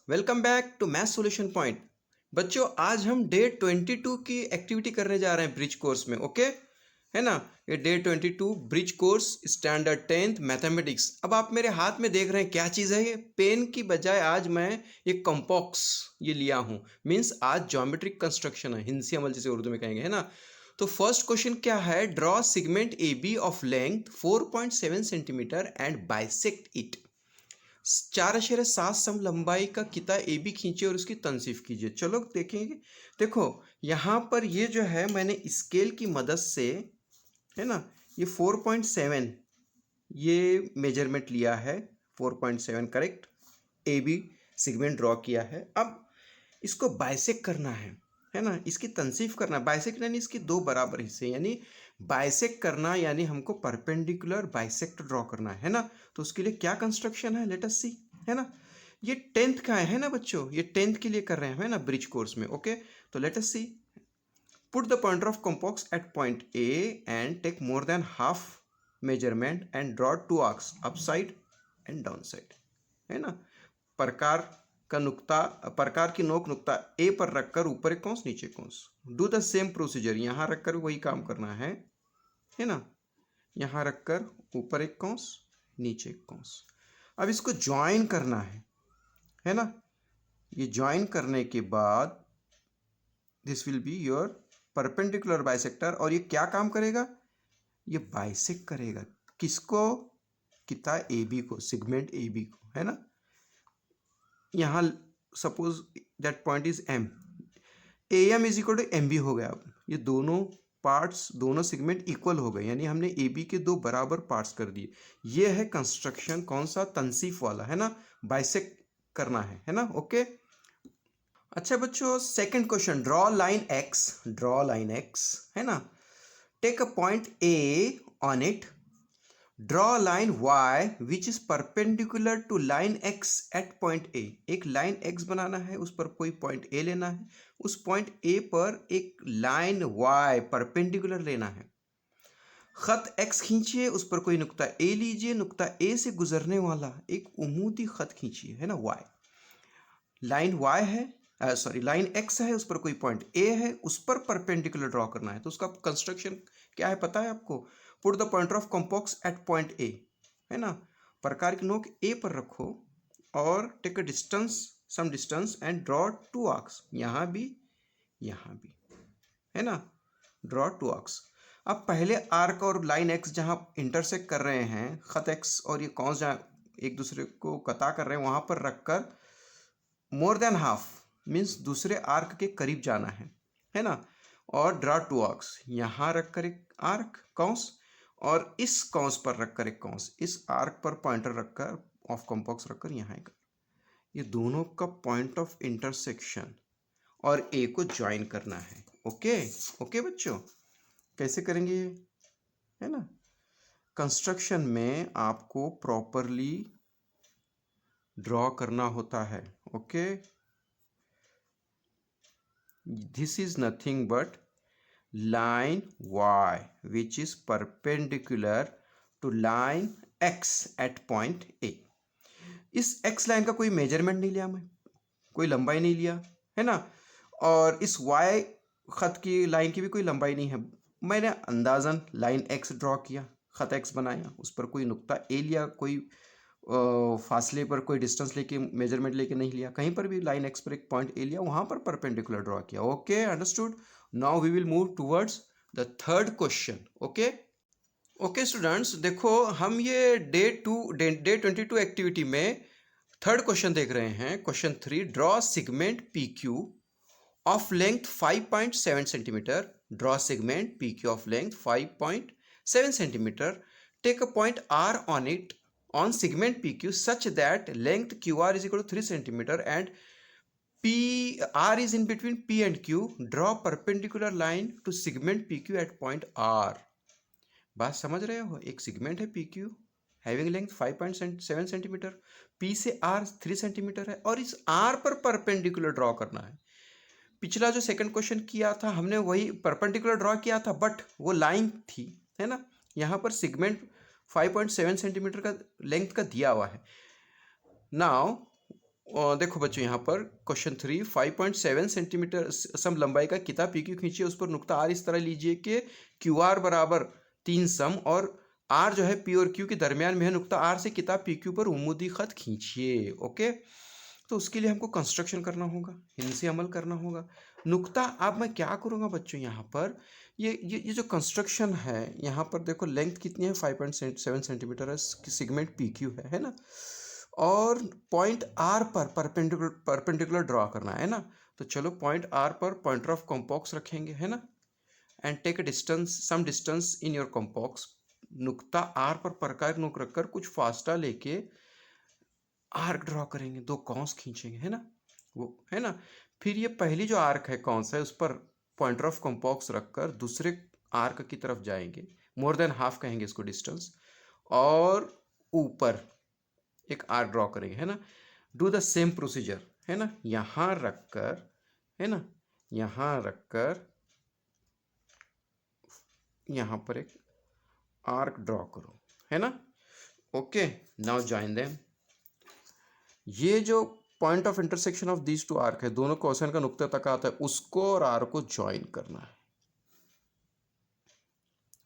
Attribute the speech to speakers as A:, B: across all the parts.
A: Welcome back to math solution point. बच्चों, आज हम डे 22 की एक्टिविटी करने जा रहे हैं ब्रिज कोर्स में। ओके है ना। ये day 22 bridge course standard 10th mathematics. अब आप मेरे हाथ में देख रहे हैं क्या चीज़ है ये। पेन की बजाय आज मैं ये कंपॉक्स ये लिया हूँ। मीन्स आज ज्योमेट्रिक कंस्ट्रक्शन है, हिंसी अमल जिसे उर्दू में कहेंगे, है ना। तो फर्स्ट क्वेश्चन क्या है? Draw segment A B of length 4.7 centimetre and bisect it. 4.7 सम लंबाई का किता ए बी खींचे और उसकी तनसीफ कीजिए। चलो देखेंगे। देखो यहाँ पर ये जो है मैंने स्केल की मदद से, है ना, ये 4.7 ये मेजरमेंट लिया है। 4.7 correct A B segment draw किया है। अब इसको बाइसेक्ट करना है ना, इसकी तनसीफ करना। बाइसेक्ट यानी इसके दो बराबर हिस्से, यानी बाइसेक्ट करना यानी हमको परपेंडिकुलर बाइसेक्ट ड्रॉ करना है ना। तो उसके लिए क्या कंस्ट्रक्शन है, लेट अस सी, है ना। ये 10th का है ना बच्चों, ये 10th के लिए कर रहे हैं, है ना, ब्रिज कोर्स में। ओके, तो let us see. Put the pointer of compass at point A and take more than half measurement and draw two arcs upside and down side, है ना। प्रकार का नुक्ता, प्रकार की नोक नुक्ता ए पर रखकर ऊपर एक कौंस नीचे कौंस। डू द सेम प्रोसीजर, यहाँ रखकर वही काम करना है ना। यहाँ रखकर ऊपर एक कौंस नीचे एक कौंस। अब इसको ज्वाइन करना है ना। ये ज्वाइन करने के बाद this will be your perpendicular bisector. और ये क्या काम करेगा? ये बाइसेक्ट करेगा किसको? किता ए बी को, सिगमेंट ए बी को, है ना। यहाँ suppose that point is M, A M is equal to M B हो गया। अब ये दोनों पार्ट्स, दोनों सेगमेंट इक्वल हो गए, यानी हमने ए बी के दो बराबर पार्ट्स कर दिए। ये है कंस्ट्रक्शन, कौन सा? तनसीफ वाला, है ना। बाइसेक्ट करना है ना। ओके अच्छा बच्चों, second question, draw line X, draw line X, है ना। Take a point A on it, draw line y which is perpendicular to line x at point a। एक लाइन x बनाना है, उस पर कोई पॉइंट a लेना है, उस पॉइंट a पर एक लाइन y परपेंडिकुलर लेना है। खत x खींचिए, उस पर कोई नुक्ता a लीजिए, नुक्ता a से गुजरने वाला एक उमूदी खत खींचिए, है ना। y लाइन y है, सॉरी लाइन x है, उस पर कोई पॉइंट a है, उस पर परपेंडिकुलर ड्रॉ करना है। तो उसका कंस्ट्रक्शन क्या है पता है आपको? Put the pointer of compass at point A, है ना। प्रकार की नोक ए पर रखो और take a distance, some distance and draw two arcs, यहाँ भी, है ना। Draw two arcs. अब पहले आर्क और लाइन एक्स जहाँ इंटरसेक्ट कर रहे हैं, खत एक्स और ये कौन जहाँ एक दूसरे को कता कर रहे हैं, वहाँ पर रखकर मोर देन हाफ मीन्स दूसरे आर्क के करीब जाना है ना। और ड्रॉ टू आर्क्स, यहाँ रखकर एक आर्क कौंस और इस कौंस पर रखकर एक कौंस, इस आर्क पर पॉइंटर रखकर ऑफ कंपॉक्स रखकर यहाँ एक, ये दोनों का पॉइंट ऑफ इंटरसेक्शन और ए को ज्वाइन करना है। ओके ओके बच्चों, कैसे करेंगे ये, है ना। कंस्ट्रक्शन में आपको प्रॉपरली ड्रॉ करना होता है। Okay, this is nothing but line y which is perpendicular to line x at point a। इस x लाइन का कोई मेजरमेंट नहीं लिया मैं, कोई लंबाई नहीं लिया, है ना। और इस y खत की लाइन की भी कोई लंबाई नहीं है। मैंने अंदाजन लाइन x ड्रॉ किया, खत x बनाया, उस पर कोई नुक्ता a लिया, कोई फासले पर कोई डिस्टेंस लेके मेजरमेंट लेके नहीं लिया, कहीं पर भी लाइन एक्स पर एक पॉइंट ए लिया, वहां पर परपेंडिकुलर ड्रॉ किया। Okay understood. Now we will move towards the third question. Okay okay students, देखो हम ये डे 22 एक्टिविटी में थर्ड क्वेश्चन देख रहे हैं। Question 3, draw segment P Q of length 5.7 centimetre, draw segment P Q of length 5.7 centimetre, take a point R on it on segment PQ such that length QR is equal to 3 centimeter and PR is in between P and Q. Draw perpendicular line to segment PQ at point R. बात समझ रहे हो? एक segment है PQ having length 5.7 centimetre, P से R 3 centimetre है और इस R पर परपेंडिकुलर ड्रॉ करना है। पिछला जो सेकंड क्वेश्चन किया था हमने वही परपेंडिकुलर ड्रॉ किया था, बट वो लाइन थी, है ना। यहाँ पर सेगमेंट 5.7 सेंटीमीटर का लेंथ का दिया हुआ है। नाउ देखो बच्चों यहाँ पर क्वेश्चन 3 5.7 सेंटीमीटर सम लंबाई का किता पी क्यू खींचिए, उस पर नुक्ता आर इस तरह लीजिए कि क्यू आर बराबर 3 सम और आर जो है पी और क्यू के दरमियान में है, नुक्ता आर से किता पी क्यू पर उम्मीदी खत खींचिए। ओके, तो उसके लिए हमको कंस्ट्रक्शन करना होगा, इनसे अमल करना होगा। नुक्ता अब मैं क्या करूँगा बच्चों, यहाँ पर ये जो कंस्ट्रक्शन है, यहाँ पर देखो लेंथ कितनी है 5.7 सेंटीमीटर है, सिगमेंट पी क्यू है ना, और पॉइंट आर पर परपेंडिकुलर ड्रॉ करना है ना। तो चलो पॉइंट आर पर पॉइंटर ऑफ कॉम्पॉक्स रखेंगे, है ना, and take a distance, some distance in your compass. नुक्ता आर पर प्रकार नुक रखकर कुछ फासला लेके आर्क ड्रॉ करेंगे, दो कौंस खींचेंगे, है ना, वो है ना। फिर ये पहली जो आर्क है कौंस है, उस पर पॉइंटर ऑफ कॉम्पॉक्स रखकर दूसरे आर्क की तरफ जाएंगे, मोर देन हाफ कहेंगे इसको डिस्टेंस, और ऊपर एक आर्क ड्रॉ करेंगे, है ना। डू द सेम प्रोसीजर, है ना, यहाँ रखकर, है ना, यहाँ रखकर यहाँ पर एक आर्क ड्रॉ करो, है ना। Okay, now join them. ये जो point of intersection of these two arc है, दोनों क्वेश्चन का नुक्ता तक आता है, उसको और आर को ज्वाइन करना है।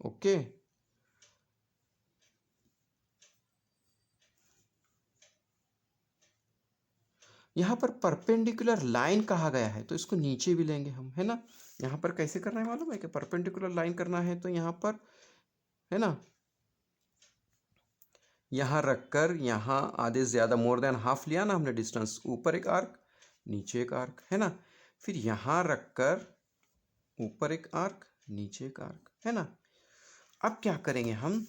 A: ओके, यहां पर परपेंडिकुलर लाइन कहा गया है, तो इसको नीचे भी लेंगे हम, है ना। यहां पर कैसे करना है मालूम है कि परपेंडिकुलर लाइन करना है, तो यहां पर, है ना, यहां रखकर यहां आधे से ज्यादा मोर देन हाफ लिया ना हमने डिस्टेंस, ऊपर एक आर्क नीचे एक आर्क, है ना। फिर यहां रखकर ऊपर एक आर्क नीचे एक आर्क, है ना। अब क्या करेंगे हम,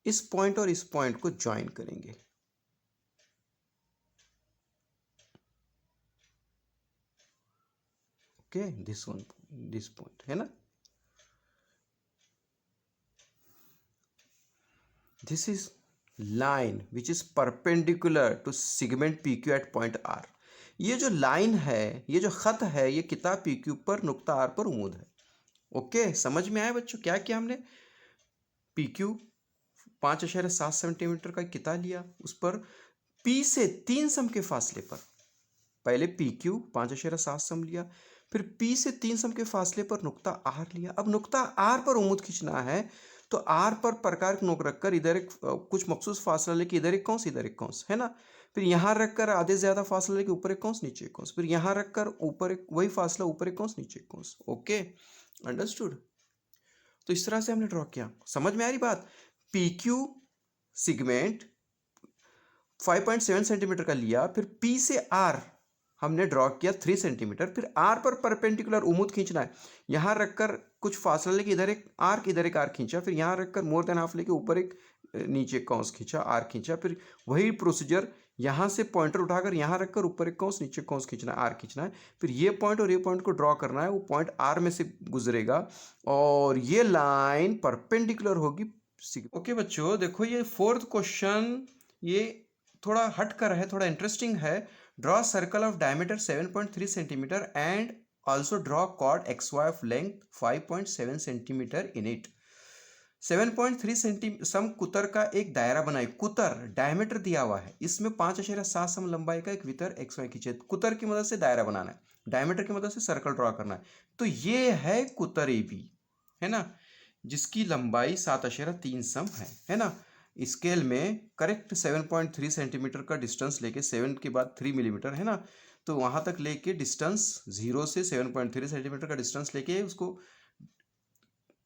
A: इस पॉइंट और इस पॉइंट को ज्वाइन करेंगे। Okay, this one, this point, है ना, this is line which is perpendicular to segment P Q at point R. ये जो लाइन है, ये जो खत है, ये किताब पी क्यू पर नुक्ता आर पर उमूद है। ओके, समझ में आया बच्चों क्या किया हमने? पी क्यू 5.7 सेंटीमीटर का किता लिया, उस पर पी से 3 सम के फासले पर, पहले पी क्यू 5.7 सम लिया, फिर पी से 3 सम के फासले पर नुक्ता आर लिया। अब नुक्ता आर पर उम्मीद खींचना है, तो आर पर प्रकार नोक रखकर इधर एक कुछ मखसूस फासला लेके इधर एक कौंस इधर एक कौंस, है ना। फिर यहाँ रखकर आधे से ज्यादा फासला लेके ऊपर एक कौंस नीचे एक कौंस, फिर यहाँ रखकर ऊपर एक वही फासला, ऊपर एक कौंस नीचे एक कौंस। Okay, understood. तो इस तरह से हमने ड्रॉ किया, समझ में आ रही बात? पी क्यू सिगमेंट 5.7 सेंटीमीटर का लिया, फिर पी से आर हमने ड्रॉ किया 3 सेंटीमीटर, फिर आर पर परपेंडिकुलर उम्मीद खींचना है, यहां रखकर कुछ फासला लेके इधर एक आर्क खींचा, फिर यहां रखकर मोर देन हाफ लेके ऊपर एक नीचे कौंस खींचा, आर्क खींचा, फिर वही प्रोसीजर यहां से पॉइंटर उठाकर यहां रखकर ऊपर एक कौंस नीचे कौंस खींचना है, आर्क खींचना है, फिर ये पॉइंट और ये पॉइंट को ड्रॉ करना है, वो पॉइंट आर में से गुजरेगा और ये लाइन परपेंडिकुलर होगी। ओके बच्चों, देखो ये फोर्थ क्वेश्चन, ये थोड़ा हट कर है, थोड़ा इंटरेस्टिंग है। Draw circle of diameter 7.3 centimetre and also draw chord X Y of length 5.7 centimetre in it. 7.3 centi सम कुतर का एक दायरा बनाए, कुतर डायमीटर दिया हुआ है, इसमें 5.7 सम लंबाई का एक वितर एक्स वाई खींचे। कुतर की मदद से दायरा बनाना है, डायमीटर की मदद से सर्कल ड्रॉ करना है। तो ये है कुतर ए बी, है ना, जिसकी लंबाई 7.3 सम है ना। स्केल में करेक्ट 7.3 सेंटीमीटर का डिस्टेंस लेके 7 के बाद 3 मिलीमीटर, है ना, तो वहां तक लेके डिस्टेंस 0 से 7.3 सेंटीमीटर का डिस्टेंस लेके उसको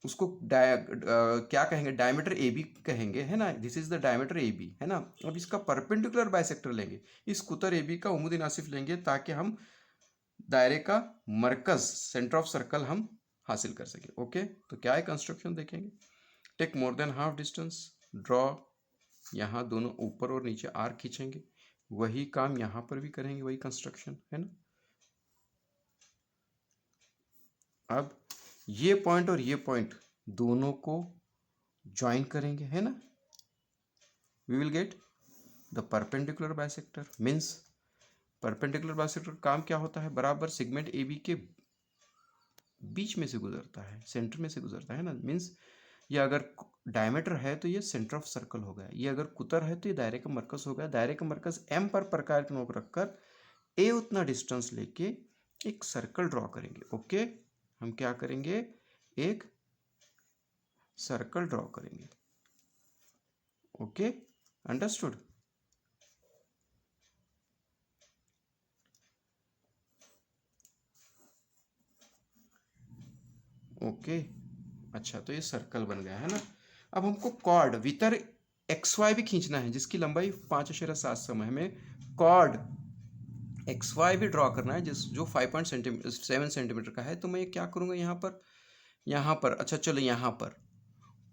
A: उसको क्या कहेंगे, डायमीटर ए बी कहेंगे, है ना। This is the diameter A B, है ना। अब इसका परपेंडिकुलर बाइसेक्टर लेंगे, इस कुतर ए बी का उम्मीद नासिफ लेंगे, ताकि हम दायरे का मरकज, सेंटर ऑफ सर्कल हम हासिल कर सके। ओके, तो क्या है कंस्ट्रक्शन देखेंगे। Take more than half distance, draw, यहाँ दोनों ऊपर और नीचे आर्क खींचेंगे, वही काम यहाँ पर भी करेंगे, वही कंस्ट्रक्शन, है ना। अब ये पॉइंट और ये पॉइंट दोनों को ज्वाइन करेंगे, है ना। We will get the perpendicular bisector. Means perpendicular bisector काम क्या होता है, बराबर सेगमेंट ए बी के बीच में से गुजरता है, सेंटर में से गुजरता है ना। मीन्स ये अगर डायमीटर है तो ये सेंटर ऑफ सर्कल हो गया, ये अगर कुतर है तो ये दायरे का मरकज हो गया। दायरे का मरकज एम पर प्रकार के नोक रखकर ए उतना डिस्टेंस लेके एक सर्कल ड्रॉ करेंगे। ओके, हम क्या करेंगे, एक सर्कल ड्रॉ करेंगे। Okay, understood. ओके, अच्छा, तो ये सर्कल बन गया है ना। अब हमको कॉर्ड वितर एक्स वाई भी खींचना है, जिसकी लंबाई 5.7 समय, हमें कॉर्ड एक्स वाई भी ड्रॉ करना है, जो 5.7 सेंटीमीटर का है। तो मैं क्या करूँगा, यहाँ पर अच्छा चलो यहाँ पर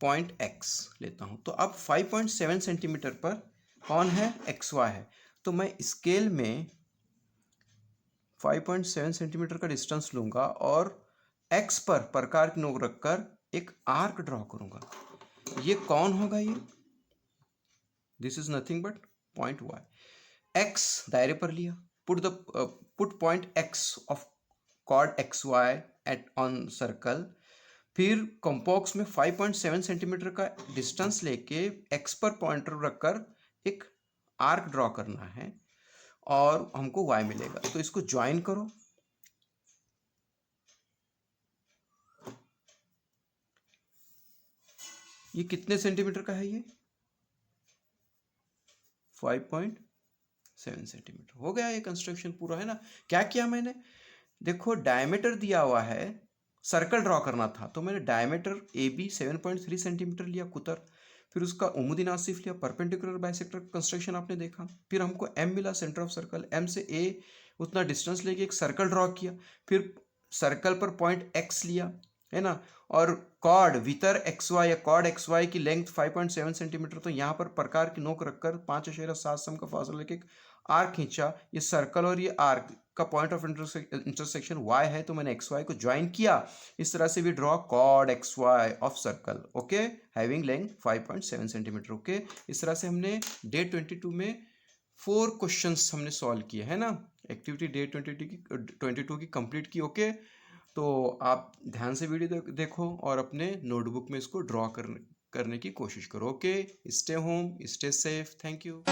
A: पॉइंट एक्स लेता हूँ। तो अब 5.7 सेंटीमीटर पर कौन है, एक्स वाई है। तो मैं स्केल में 5.7 सेंटीमीटर का डिस्टेंस लूँगा और एक्स पर प्रकार की नोक रखकर एक आर्क ड्रॉ करूँगा। ये कौन होगा, ये this is nothing but point Y. X दायरे पर लिया, put point X of chord X Y at on circle. फिर कंपॉक्स में 5.7 सेंटीमीटर का डिस्टेंस लेके एक्स पर पॉइंटर रखकर एक आर्क ड्रॉ करना है और हमको वाई मिलेगा। तो इसको ज्वाइन करो। ये कितने सेंटीमीटर का है, ये 5.7 सेंटीमीटर हो गया। ये कंस्ट्रक्शन पूरा है ना। क्या किया मैंने, देखो डायमीटर दिया हुआ है, सर्कल ड्रॉ करना था, तो मैंने डायमीटर ए बी 7.3 सेंटीमीटर लिया कुतर। फिर उसका उमुदी नासिफ लिया, परपेंडिकुलर बाइसेक्टर कंस्ट्रक्शन आपने देखा। फिर हमको एम मिला सेंटर ऑफ सर्कल, एम से ए उतना डिस्टेंस लेके एक सर्कल ड्रॉ किया। फिर सर्कल पर पॉइंट एक्स लिया, है ना, और कॉर्ड वितर एक्स वाई या कॉर्ड एक्स वाई की लेंथ 5.7 सेंटीमीटर। तो यहाँ पर प्रकार की नोक रखकर 5.7 सम का फासला लेके एक आर्क खींचा। ये सर्कल और ये आर्क का पॉइंट ऑफ इंटरसेक्शन वाई है, तो मैंने एक्स वाई को ज्वाइन किया। इस तरह से भी draw chord X Y of circle, okay, having length 5.7 centimetre. Okay, इस तरह से हमने डे 22 में 4 क्वेश्चंस हमने सॉल्व किए, है ना। एक्टिविटी डे 22 की कंप्लीट की। ओके, तो आप ध्यान से वीडियो देखो और अपने नोटबुक में इसको ड्रॉ करने की कोशिश करो। Okay, stay home, stay safe, thank you.